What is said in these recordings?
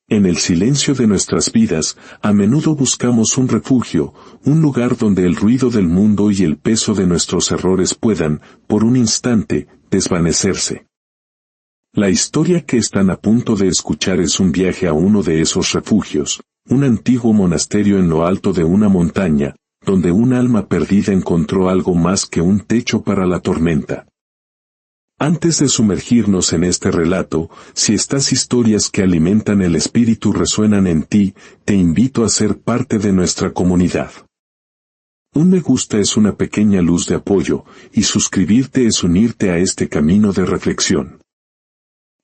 En el silencio de nuestras vidas, a menudo buscamos un refugio, un lugar donde el ruido del mundo y el peso de nuestros errores puedan, por un instante, desvanecerse. La historia que están a punto de escuchar es un viaje a uno de esos refugios, un antiguo monasterio en lo alto de una montaña, donde un alma perdida encontró algo más que un techo para la tormenta. Antes de sumergirnos en este relato, si estas historias que alimentan el espíritu resuenan en ti, te invito a ser parte de nuestra comunidad. Un me gusta es una pequeña luz de apoyo, y suscribirte es unirte a este camino de reflexión.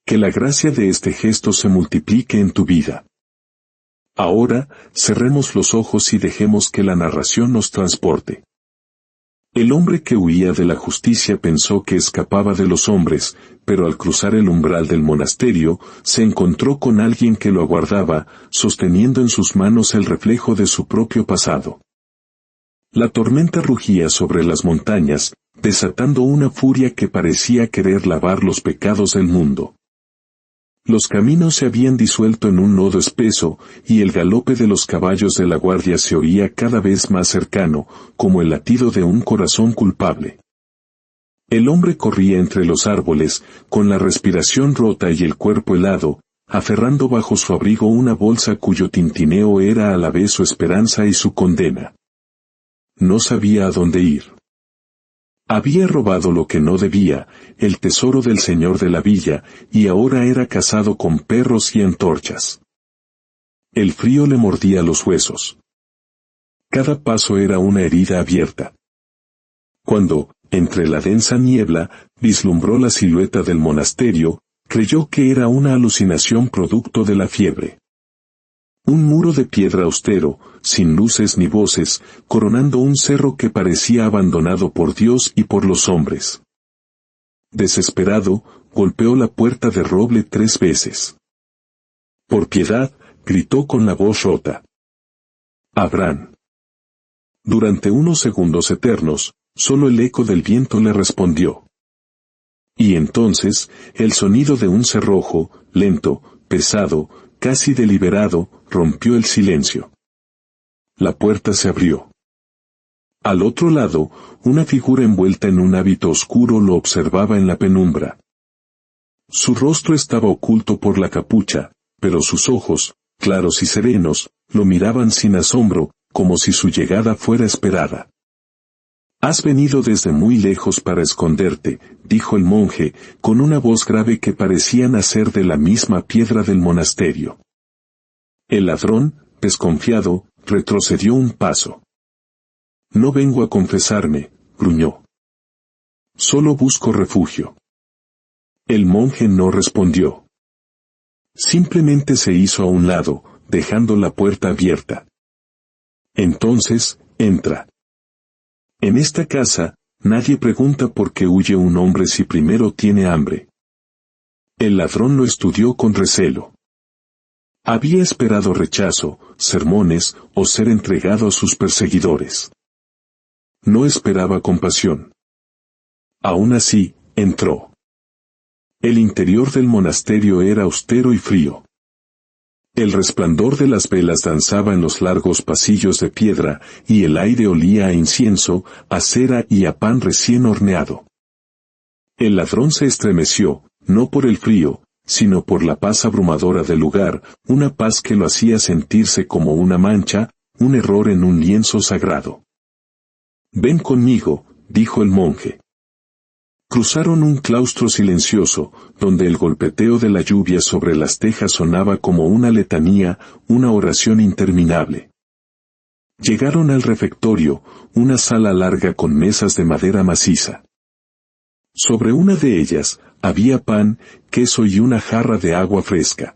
Que la gracia de este gesto se multiplique en tu vida. Ahora, cerremos los ojos y dejemos que la narración nos transporte. El hombre que huía de la justicia pensó que escapaba de los hombres, pero al cruzar el umbral del monasterio, se encontró con alguien que lo aguardaba, sosteniendo en sus manos el reflejo de su propio pasado. La tormenta rugía sobre las montañas, desatando una furia que parecía querer lavar los pecados del mundo. Los caminos se habían disuelto en un lodo espeso, y el galope de los caballos de la guardia se oía cada vez más cercano, como el latido de un corazón culpable. El hombre corría entre los árboles, con la respiración rota y el cuerpo helado, aferrando bajo su abrigo una bolsa cuyo tintineo era a la vez su esperanza y su condena. No sabía a dónde ir. Había robado lo que no debía, el tesoro del señor de la villa, y ahora era cazado con perros y antorchas. El frío le mordía los huesos. Cada paso era una herida abierta. Cuando, entre la densa niebla, vislumbró la silueta del monasterio, creyó que era una alucinación producto de la fiebre. Un muro de piedra austero, sin luces ni voces, coronando un cerro que parecía abandonado por Dios y por los hombres. Desesperado, golpeó la puerta de roble 3 veces. Por piedad, gritó con la voz rota. Abraham. Durante unos segundos eternos, solo el eco del viento le respondió. Y entonces, el sonido de un cerrojo, lento, pesado, casi deliberado, rompió el silencio. La puerta se abrió. Al otro lado, una figura envuelta en un hábito oscuro lo observaba en la penumbra. Su rostro estaba oculto por la capucha, pero sus ojos, claros y serenos, lo miraban sin asombro, como si su llegada fuera esperada. «Has venido desde muy lejos para esconderte», dijo el monje, con una voz grave que parecía nacer de la misma piedra del monasterio. El ladrón, desconfiado, retrocedió un paso. «No vengo a confesarme», gruñó. «Solo busco refugio». El monje no respondió. Simplemente se hizo a un lado, dejando la puerta abierta. «Entonces, entra. En esta casa, nadie pregunta por qué huye un hombre si primero tiene hambre». El ladrón lo estudió con recelo. Había esperado rechazo, sermones, o ser entregado a sus perseguidores. No esperaba compasión. Aún así, entró. El interior del monasterio era austero y frío. El resplandor de las velas danzaba en los largos pasillos de piedra, y el aire olía a incienso, a cera y a pan recién horneado. El ladrón se estremeció, no por el frío, sino por la paz abrumadora del lugar, una paz que lo hacía sentirse como una mancha, un error en un lienzo sagrado. «Ven conmigo», dijo el monje. Cruzaron un claustro silencioso, donde el golpeteo de la lluvia sobre las tejas sonaba como una letanía, una oración interminable. Llegaron al refectorio, una sala larga con mesas de madera maciza. Sobre una de ellas, había pan, queso y una jarra de agua fresca.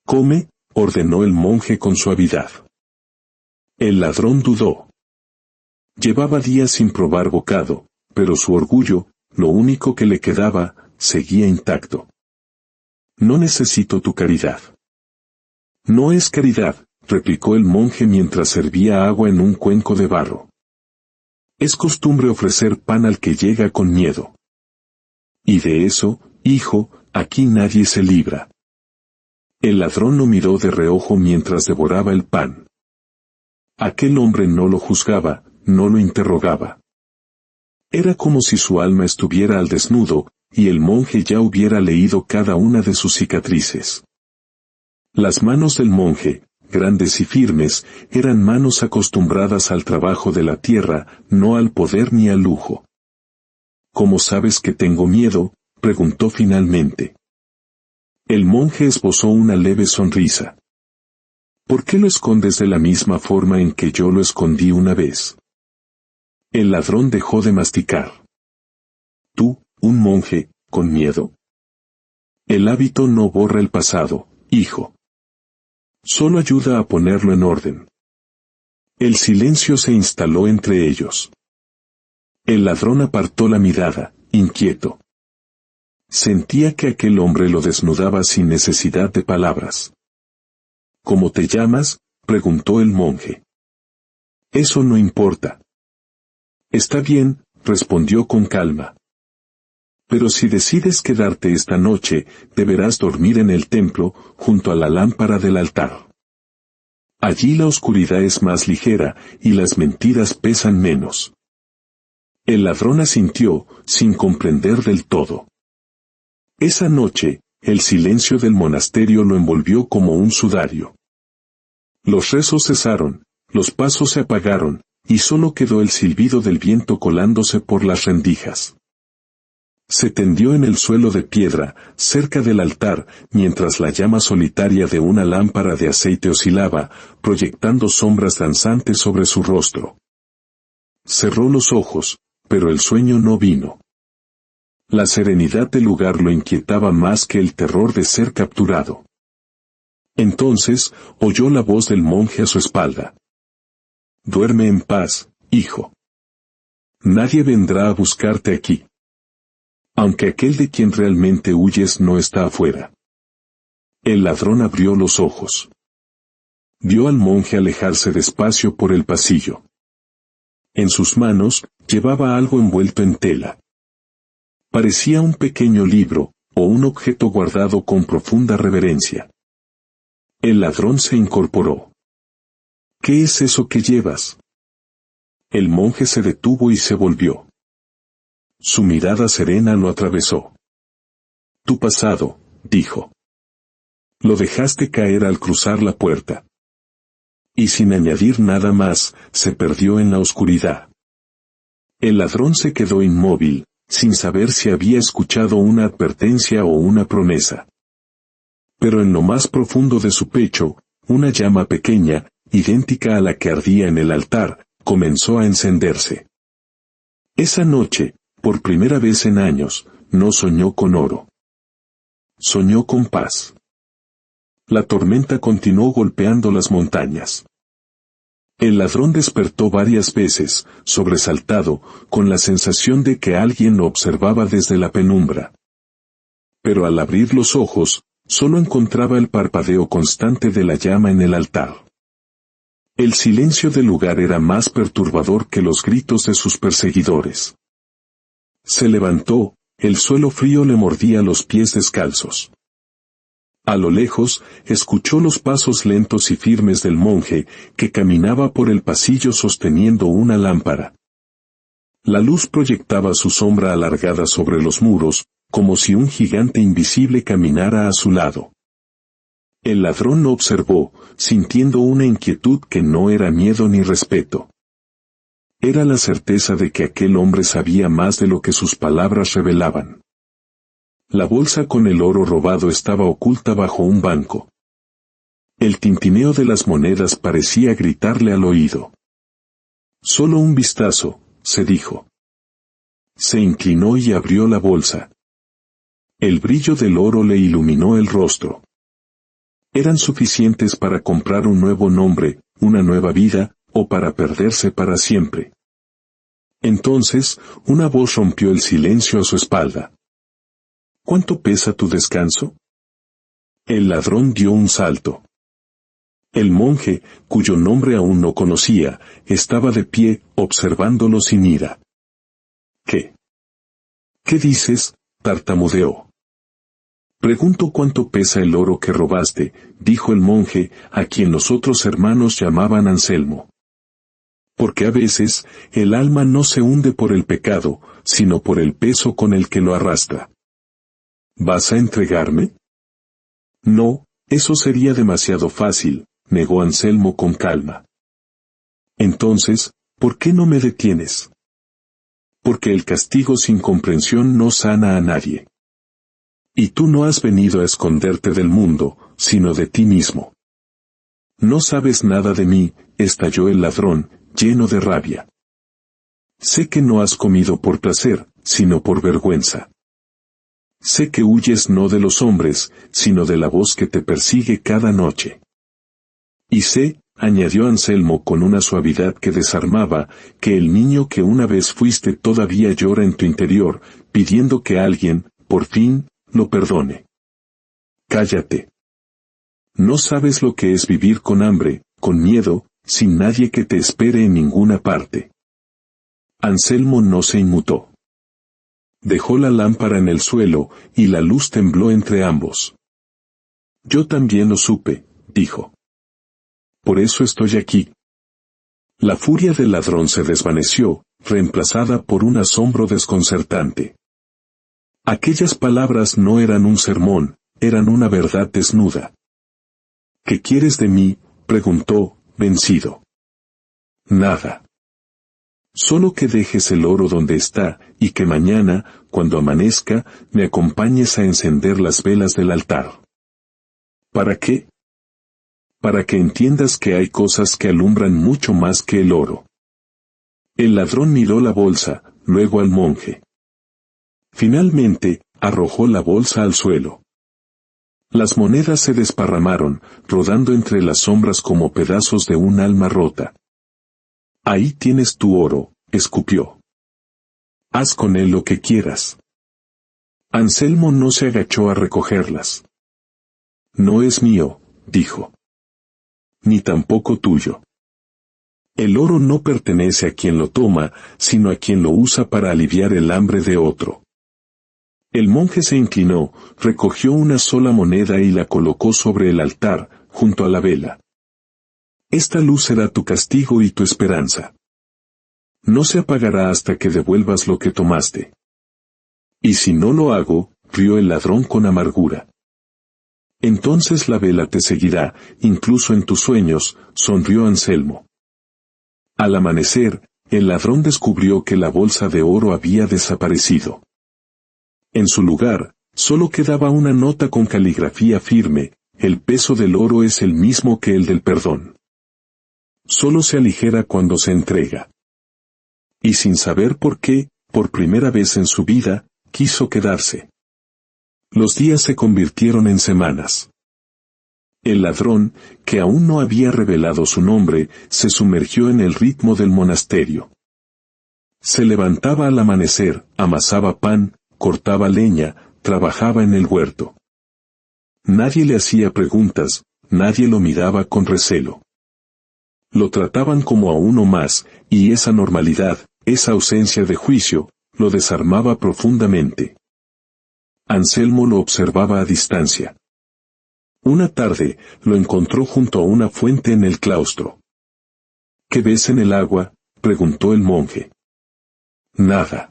«Come», ordenó el monje con suavidad. El ladrón dudó. Llevaba días sin probar bocado, pero su orgullo, lo único que le quedaba, seguía intacto. «No necesito tu caridad». «No es caridad», replicó el monje mientras servía agua en un cuenco de barro. «Es costumbre ofrecer pan al que llega con miedo. Y de eso, hijo, aquí nadie se libra». El ladrón lo miró de reojo mientras devoraba el pan. Aquel hombre no lo juzgaba, no lo interrogaba. Era como si su alma estuviera al desnudo, y el monje ya hubiera leído cada una de sus cicatrices. Las manos del monje, grandes y firmes, eran manos acostumbradas al trabajo de la tierra, no al poder ni al lujo. ¿Cómo sabes que tengo miedo?, preguntó finalmente. El monje esbozó una leve sonrisa. ¿Por qué lo escondes de la misma forma en que yo lo escondí una vez? El ladrón dejó de masticar. ¿Tú, un monje, con miedo? El hábito no borra el pasado, hijo. Solo ayuda a ponerlo en orden. El silencio se instaló entre ellos. El ladrón apartó la mirada, inquieto. Sentía que aquel hombre lo desnudaba sin necesidad de palabras. ¿Cómo te llamas?, preguntó el monje. Eso no importa. Está bien, respondió con calma. Pero si decides quedarte esta noche, deberás dormir en el templo, junto a la lámpara del altar. Allí la oscuridad es más ligera, y las mentiras pesan menos. El ladrón asintió, sin comprender del todo. Esa noche, el silencio del monasterio lo envolvió como un sudario. Los rezos cesaron, los pasos se apagaron, y solo quedó el silbido del viento colándose por las rendijas. Se tendió en el suelo de piedra, cerca del altar, mientras la llama solitaria de una lámpara de aceite oscilaba, proyectando sombras danzantes sobre su rostro. Cerró los ojos, pero el sueño no vino. La serenidad del lugar lo inquietaba más que el terror de ser capturado. Entonces, oyó la voz del monje a su espalda. Duerme en paz, hijo. Nadie vendrá a buscarte aquí. Aunque aquel de quien realmente huyes no está afuera. El ladrón abrió los ojos. Vio al monje alejarse despacio por el pasillo. En sus manos, llevaba algo envuelto en tela. Parecía un pequeño libro, o un objeto guardado con profunda reverencia. El ladrón se incorporó. ¿Qué es eso que llevas? El monje se detuvo y se volvió. Su mirada serena lo atravesó. Tu pasado, dijo. Lo dejaste caer al cruzar la puerta. Y sin añadir nada más, se perdió en la oscuridad. El ladrón se quedó inmóvil, sin saber si había escuchado una advertencia o una promesa. Pero en lo más profundo de su pecho, una llama pequeña, idéntica a la que ardía en el altar, comenzó a encenderse. Esa noche, por primera vez en años, no soñó con oro. Soñó con paz. La tormenta continuó golpeando las montañas. El ladrón despertó varias veces, sobresaltado, con la sensación de que alguien lo observaba desde la penumbra. Pero al abrir los ojos, solo encontraba el parpadeo constante de la llama en el altar. El silencio del lugar era más perturbador que los gritos de sus perseguidores. Se levantó, el suelo frío le mordía los pies descalzos. A lo lejos, escuchó los pasos lentos y firmes del monje, que caminaba por el pasillo sosteniendo una lámpara. La luz proyectaba su sombra alargada sobre los muros, como si un gigante invisible caminara a su lado. El ladrón lo observó, sintiendo una inquietud que no era miedo ni respeto. Era la certeza de que aquel hombre sabía más de lo que sus palabras revelaban. La bolsa con el oro robado estaba oculta bajo un banco. El tintineo de las monedas parecía gritarle al oído. Solo un vistazo, se dijo. Se inclinó y abrió la bolsa. El brillo del oro le iluminó el rostro. Eran suficientes para comprar un nuevo nombre, una nueva vida, o para perderse para siempre. Entonces, una voz rompió el silencio a su espalda. ¿Cuánto pesa tu descanso? El ladrón dio un salto. El monje, cuyo nombre aún no conocía, estaba de pie, observándolo sin ira. ¿Qué? ¿Qué dices?, tartamudeó. Pregunto cuánto pesa el oro que robaste, dijo el monje, a quien los otros hermanos llamaban Anselmo. Porque a veces, el alma no se hunde por el pecado, sino por el peso con el que lo arrastra. ¿Vas a entregarme? No, eso sería demasiado fácil, negó Anselmo con calma. Entonces, ¿por qué no me detienes? Porque el castigo sin comprensión no sana a nadie. Y tú no has venido a esconderte del mundo, sino de ti mismo. No sabes nada de mí, estalló el ladrón, lleno de rabia. Sé que no has comido por placer, sino por vergüenza. Sé que huyes no de los hombres, sino de la voz que te persigue cada noche. Y sé, añadió Anselmo con una suavidad que desarmaba, que el niño que una vez fuiste todavía llora en tu interior, pidiendo que alguien, por fin, lo perdone. Cállate. No sabes lo que es vivir con hambre, con miedo, sin nadie que te espere en ninguna parte. Anselmo no se inmutó. Dejó la lámpara en el suelo, y la luz tembló entre ambos. Yo también lo supe, dijo. Por eso estoy aquí. La furia del ladrón se desvaneció, reemplazada por un asombro desconcertante. Aquellas palabras no eran un sermón, eran una verdad desnuda. ¿Qué quieres de mí?, preguntó, vencido. Nada. Solo que dejes el oro donde está, y que mañana, cuando amanezca, me acompañes a encender las velas del altar. ¿Para qué? Para que entiendas que hay cosas que alumbran mucho más que el oro. El ladrón miró la bolsa, luego al monje. Finalmente, arrojó la bolsa al suelo. Las monedas se desparramaron, rodando entre las sombras como pedazos de un alma rota. Ahí tienes tu oro, escupió. Haz con él lo que quieras. Anselmo no se agachó a recogerlas. No es mío, dijo. Ni tampoco tuyo. El oro no pertenece a quien lo toma, sino a quien lo usa para aliviar el hambre de otro. El monje se inclinó, recogió una sola moneda y la colocó sobre el altar, junto a la vela. Esta luz será tu castigo y tu esperanza. No se apagará hasta que devuelvas lo que tomaste. Y si no lo hago, rió el ladrón con amargura. Entonces la vela te seguirá, incluso en tus sueños, sonrió Anselmo. Al amanecer, el ladrón descubrió que la bolsa de oro había desaparecido. En su lugar, solo quedaba una nota con caligrafía firme: el peso del oro es el mismo que el del perdón. Solo se aligera cuando se entrega. Y sin saber por qué, por primera vez en su vida, quiso quedarse. Los días se convirtieron en semanas. El ladrón, que aún no había revelado su nombre, se sumergió en el ritmo del monasterio. Se levantaba al amanecer, amasaba pan, cortaba leña, trabajaba en el huerto. Nadie le hacía preguntas, nadie lo miraba con recelo. Lo trataban como a uno más, y esa normalidad, esa ausencia de juicio, lo desarmaba profundamente. Anselmo lo observaba a distancia. Una tarde, lo encontró junto a una fuente en el claustro. ¿Qué ves en el agua?, preguntó el monje. Nada.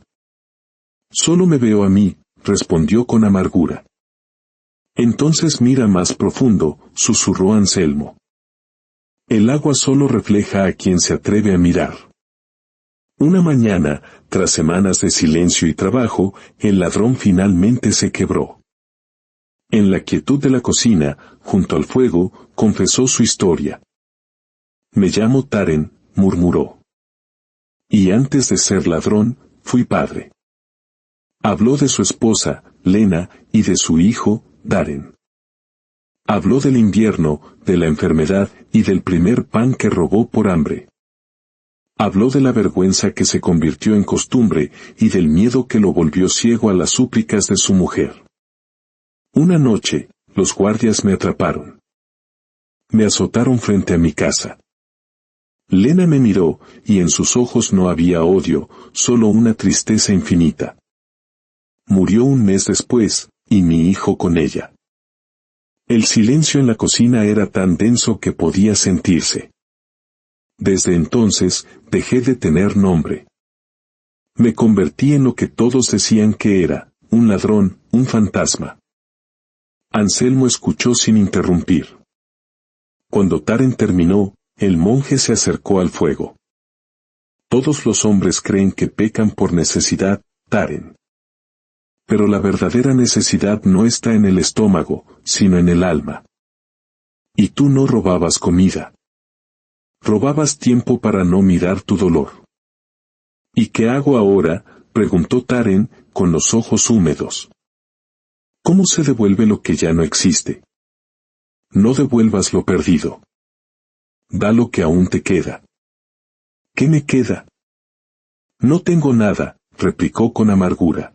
Solo me veo a mí, respondió con amargura. Entonces mira más profundo, susurró Anselmo. El agua solo refleja a quien se atreve a mirar. Una mañana, tras semanas de silencio y trabajo, el ladrón finalmente se quebró. En la quietud de la cocina, junto al fuego, confesó su historia. Me llamo Taren, murmuró. Y antes de ser ladrón, fui padre. Habló de su esposa, Lena, y de su hijo, Daren. Habló del invierno, de la enfermedad y del primer pan que robó por hambre. Habló de la vergüenza que se convirtió en costumbre y del miedo que lo volvió ciego a las súplicas de su mujer. Una noche, los guardias me atraparon. Me azotaron frente a mi casa. Lena me miró, y en sus ojos no había odio, solo una tristeza infinita. Murió un mes después, y mi hijo con ella. El silencio en la cocina era tan denso que podía sentirse. Desde entonces, dejé de tener nombre. Me convertí en lo que todos decían que era, un ladrón, un fantasma. Anselmo escuchó sin interrumpir. Cuando Taren terminó, el monje se acercó al fuego. Todos los hombres creen que pecan por necesidad, Taren. Pero la verdadera necesidad no está en el estómago, sino en el alma. Y tú no robabas comida. Robabas tiempo para no mirar tu dolor. ¿Y qué hago ahora?, preguntó Taren, con los ojos húmedos. ¿Cómo se devuelve lo que ya no existe? No devuelvas lo perdido. Da lo que aún te queda. ¿Qué me queda? No tengo nada, replicó con amargura.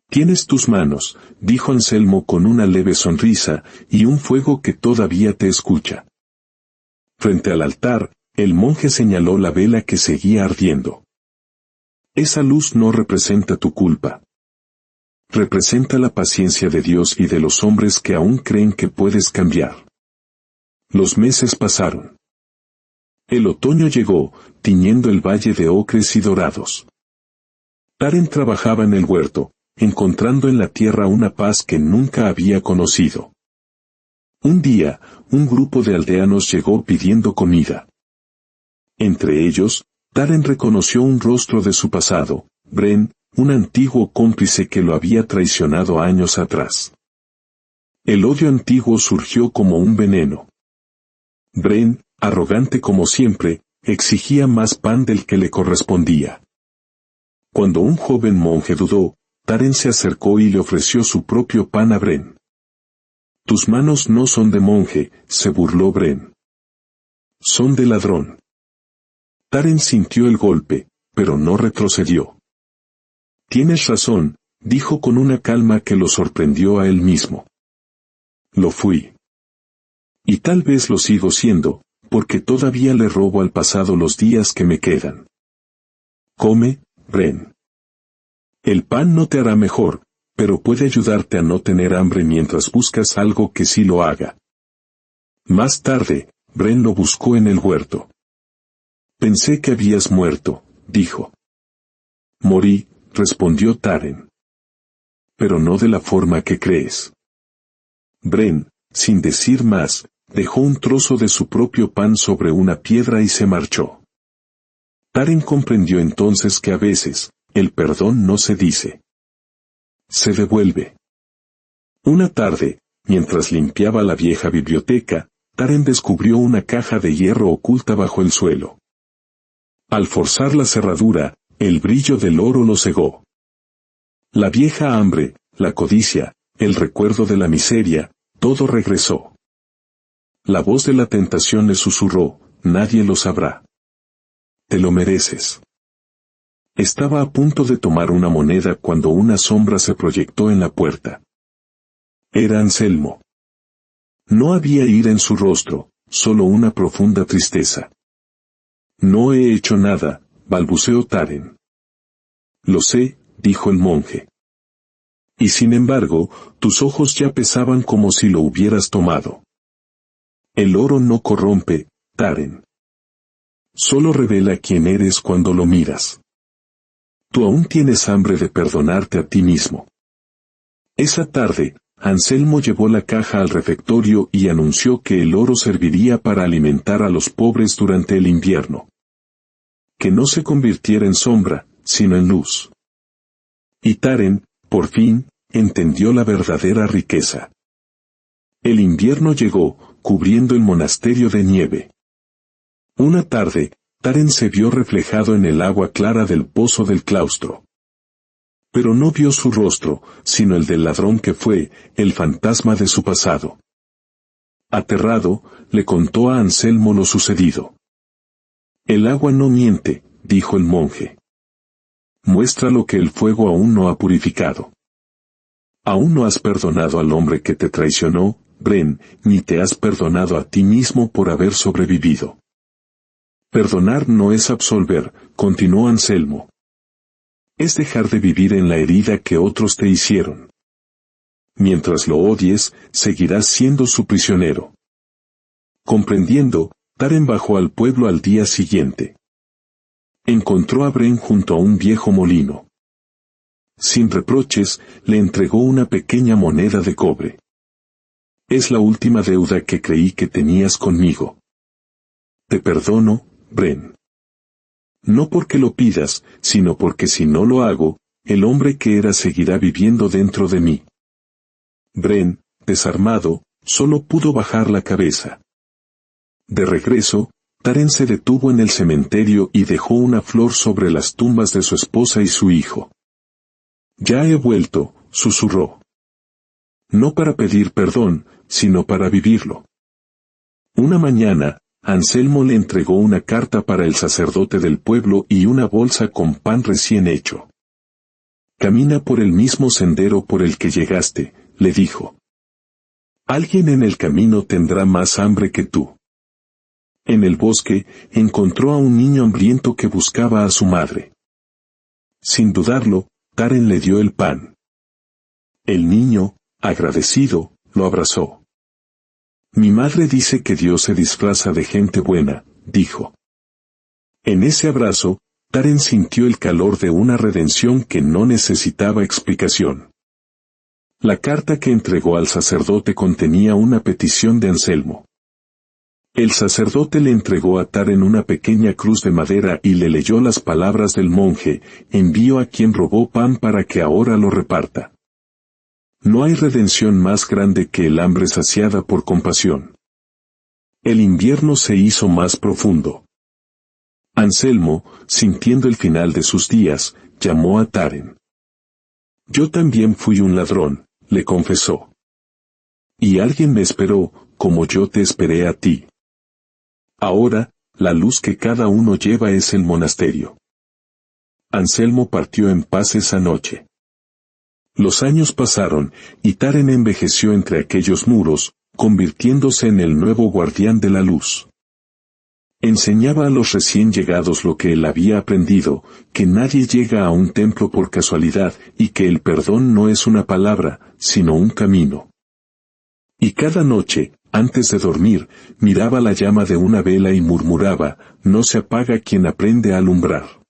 Tienes tus manos, dijo Anselmo con una leve sonrisa, y un fuego que todavía te escucha. Frente al altar, el monje señaló la vela que seguía ardiendo. Esa luz no representa tu culpa. Representa la paciencia de Dios y de los hombres que aún creen que puedes cambiar. Los meses pasaron. El otoño llegó, tiñendo el valle de ocres y dorados. Taren trabajaba en el huerto, encontrando en la tierra una paz que nunca había conocido. Un día, un grupo de aldeanos llegó pidiendo comida. Entre ellos, Taren reconoció un rostro de su pasado, Bren, un antiguo cómplice que lo había traicionado años atrás. El odio antiguo surgió como un veneno. Bren, arrogante como siempre, exigía más pan del que le correspondía. Cuando un joven monje dudó, Taren se acercó y le ofreció su propio pan a Bren. Tus manos no son de monje, se burló Bren. Son de ladrón. Taren sintió el golpe, pero no retrocedió. Tienes razón, dijo con una calma que lo sorprendió a él mismo. Lo fui. Y tal vez lo sigo siendo, porque todavía le robo al pasado los días que me quedan. Come, Bren. El pan no te hará mejor, pero puede ayudarte a no tener hambre mientras buscas algo que sí lo haga. Más tarde, Bren lo buscó en el huerto. Pensé que habías muerto, dijo. Morí, respondió Taren. Pero no de la forma que crees. Bren, sin decir más, dejó un trozo de su propio pan sobre una piedra y se marchó. Taren comprendió entonces que a veces, el perdón no se dice. Se devuelve. Una tarde, mientras limpiaba la vieja biblioteca, Taren descubrió una caja de hierro oculta bajo el suelo. Al forzar la cerradura, el brillo del oro lo cegó. La vieja hambre, la codicia, el recuerdo de la miseria, todo regresó. La voz de la tentación le susurró, nadie lo sabrá. Te lo mereces. Estaba a punto de tomar una moneda cuando una sombra se proyectó en la puerta. Era Anselmo. No había ira en su rostro, solo una profunda tristeza. No he hecho nada, balbuceó Taren. Lo sé, dijo el monje. Y sin embargo, tus ojos ya pesaban como si lo hubieras tomado. El oro no corrompe, Taren. Solo revela quién eres cuando lo miras. Tú aún tienes hambre de perdonarte a ti mismo. Esa tarde, Anselmo llevó la caja al refectorio y anunció que el oro serviría para alimentar a los pobres durante el invierno. Que no se convirtiera en sombra, sino en luz. Y Taren, por fin, entendió la verdadera riqueza. El invierno llegó, cubriendo el monasterio de nieve. Una tarde, Taren se vio reflejado en el agua clara del pozo del claustro. Pero no vio su rostro, sino el del ladrón que fue, el fantasma de su pasado. Aterrado, le contó a Anselmo lo sucedido. El agua no miente, dijo el monje. Muestra lo que el fuego aún no ha purificado. Aún no has perdonado al hombre que te traicionó, Bren, ni te has perdonado a ti mismo por haber sobrevivido. Perdonar no es absolver, continuó Anselmo. Es dejar de vivir en la herida que otros te hicieron. Mientras lo odies, seguirás siendo su prisionero. Comprendiendo, Taren bajó al pueblo al día siguiente. Encontró a Bren junto a un viejo molino. Sin reproches, le entregó una pequeña moneda de cobre. Es la última deuda que creí que tenías conmigo. Te perdono, Bren. No porque lo pidas, sino porque si no lo hago, el hombre que era seguirá viviendo dentro de mí. Bren, desarmado, solo pudo bajar la cabeza. De regreso, Taren se detuvo en el cementerio y dejó una flor sobre las tumbas de su esposa y su hijo. Ya he vuelto, susurró. No para pedir perdón, sino para vivirlo. Una mañana, Anselmo le entregó una carta para el sacerdote del pueblo y una bolsa con pan recién hecho. Camina por el mismo sendero por el que llegaste, le dijo. Alguien en el camino tendrá más hambre que tú. En el bosque, encontró a un niño hambriento que buscaba a su madre. Sin dudarlo, Taren le dio el pan. El niño, agradecido, lo abrazó. Mi madre dice que Dios se disfraza de gente buena, dijo. En ese abrazo, Taren sintió el calor de una redención que no necesitaba explicación. La carta que entregó al sacerdote contenía una petición de Anselmo. El sacerdote le entregó a Taren una pequeña cruz de madera y le leyó las palabras del monje: envío a quien robó pan para que ahora lo reparta. No hay redención más grande que el hambre saciada por compasión. El invierno se hizo más profundo. Anselmo, sintiendo el final de sus días, llamó a Taren. Yo también fui un ladrón, le confesó. Y alguien me esperó, como yo te esperé a ti. Ahora, la luz que cada uno lleva es el monasterio. Anselmo partió en paz esa noche. Los años pasaron, y Taren envejeció entre aquellos muros, convirtiéndose en el nuevo guardián de la luz. Enseñaba a los recién llegados lo que él había aprendido, que nadie llega a un templo por casualidad, y que el perdón no es una palabra, sino un camino. Y cada noche, antes de dormir, miraba la llama de una vela y murmuraba: no se apaga quien aprende a alumbrar.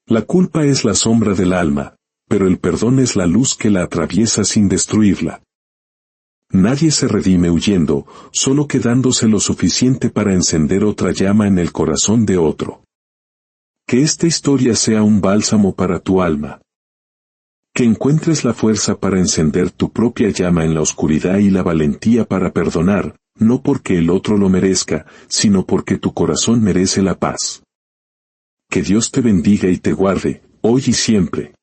La culpa es la sombra del alma, pero el perdón es la luz que la atraviesa sin destruirla. Nadie se redime huyendo, solo quedándose lo suficiente para encender otra llama en el corazón de otro. Que esta historia sea un bálsamo para tu alma. Que encuentres la fuerza para encender tu propia llama en la oscuridad y la valentía para perdonar, no porque el otro lo merezca, sino porque tu corazón merece la paz. Que Dios te bendiga y te guarde, hoy y siempre.